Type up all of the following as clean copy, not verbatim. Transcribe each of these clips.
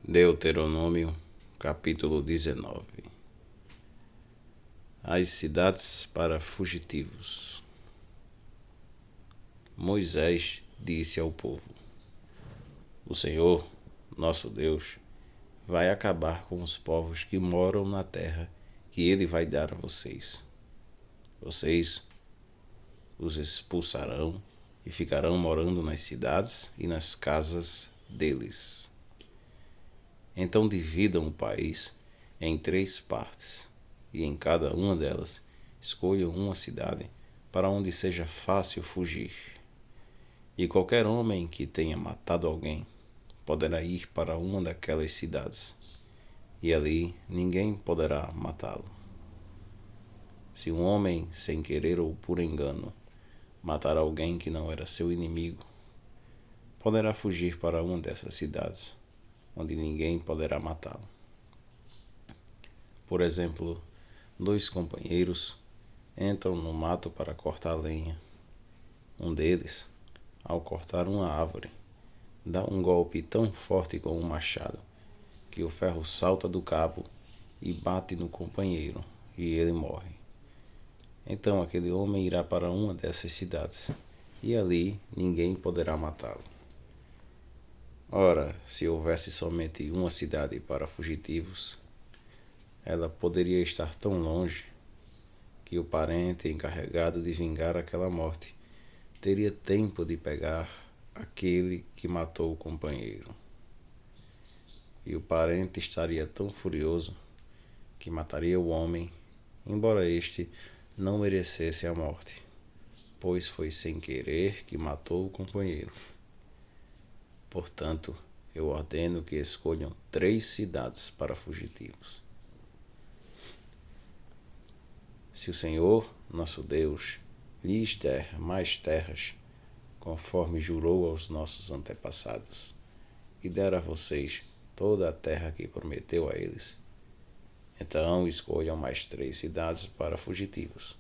Deuteronômio, capítulo 19. As cidades para fugitivos. Moisés disse ao povo: O Senhor, nosso Deus, vai acabar com os povos que moram na terra que ele vai dar a vocês. Vocês os expulsarão e ficarão morando nas cidades e nas casas deles. Então dividam o país em 3 partes, e em cada uma delas escolham uma cidade para onde seja fácil fugir. E qualquer homem que tenha matado alguém poderá ir para uma daquelas cidades, e ali ninguém poderá matá-lo. Se um homem, sem querer ou por engano, matar alguém que não era seu inimigo, poderá fugir para uma dessas cidades, onde ninguém poderá matá-lo. Por exemplo, 2 companheiros entram no mato para cortar lenha. Um deles, ao cortar uma árvore, dá um golpe tão forte com um machado que o ferro salta do cabo e bate no companheiro, e ele morre. Então aquele homem irá para uma dessas cidades, e ali ninguém poderá matá-lo. Ora, se houvesse somente uma cidade para fugitivos, ela poderia estar tão longe que o parente encarregado de vingar aquela morte teria tempo de pegar aquele que matou o companheiro. E o parente estaria tão furioso que mataria o homem, embora este não merecesse a morte, pois foi sem querer que matou o companheiro. Portanto, eu ordeno que escolham 3 cidades para fugitivos. Se o Senhor, nosso Deus, lhes der mais terras, conforme jurou aos nossos antepassados, e der a vocês toda a terra que prometeu a eles, então escolham mais 3 cidades para fugitivos.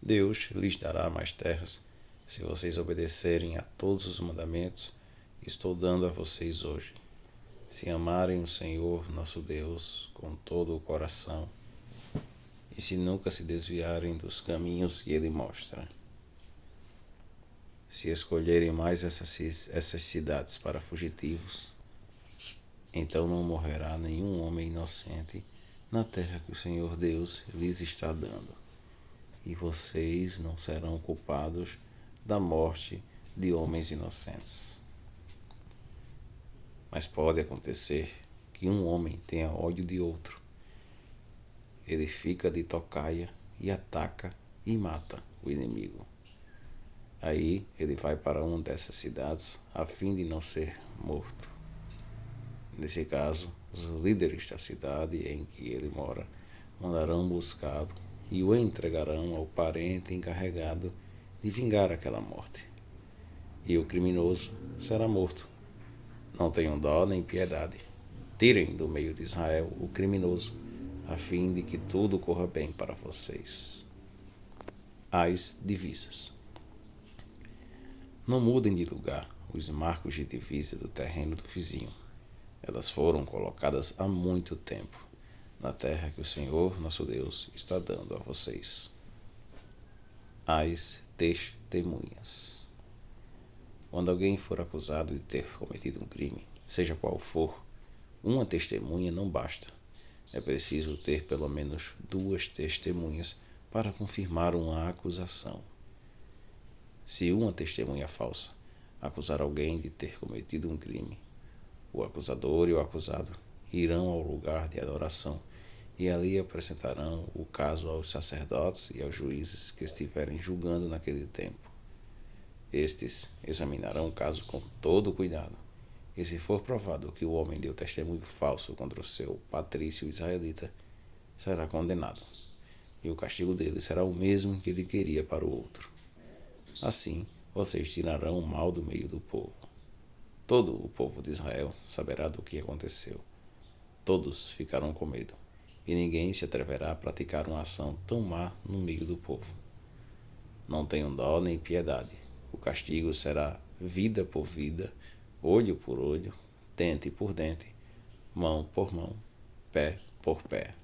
Deus lhes dará mais terras se vocês obedecerem a todos os mandamentos que estou dando a vocês hoje, se amarem o Senhor, nosso Deus, com todo o coração, e se nunca se desviarem dos caminhos que ele mostra. Se escolherem mais essas cidades para fugitivos, então não morrerá nenhum homem inocente na terra que o Senhor Deus lhes está dando, e vocês não serão culpados da morte de homens inocentes. Mas pode acontecer que um homem tenha ódio de outro. Ele fica de tocaia e ataca e mata o inimigo. Aí ele vai para uma dessas cidades a fim de não ser morto. Nesse caso, os líderes da cidade em que ele mora mandarão buscá-lo e o entregarão ao parente encarregado de vingar aquela morte. E o criminoso será morto. Não tenham dó nem piedade. Tirem do meio de Israel o criminoso, a fim de que tudo corra bem para vocês. As divisas. Não mudem de lugar os marcos de divisa do terreno do vizinho. Elas foram colocadas há muito tempo na terra que o Senhor, nosso Deus, está dando a vocês. As testemunhas. Quando alguém for acusado de ter cometido um crime, seja qual for, uma testemunha não basta. É preciso ter pelo menos 2 testemunhas para confirmar uma acusação. Se uma testemunha falsa acusar alguém de ter cometido um crime, o acusador e o acusado irão ao lugar de adoração e ali apresentarão o caso aos sacerdotes e aos juízes que estiverem julgando naquele tempo. Estes examinarão o caso com todo cuidado, e se for provado que o homem deu testemunho falso contra o seu patrício israelita, será condenado, e o castigo dele será o mesmo que ele queria para o outro. Assim, vocês tirarão o mal do meio do povo. Todo o povo de Israel saberá do que aconteceu. Todos ficarão com medo, e ninguém se atreverá a praticar uma ação tão má no meio do povo. Não tenham dó nem piedade. O castigo será vida por vida, olho por olho, dente por dente, mão por mão, pé por pé.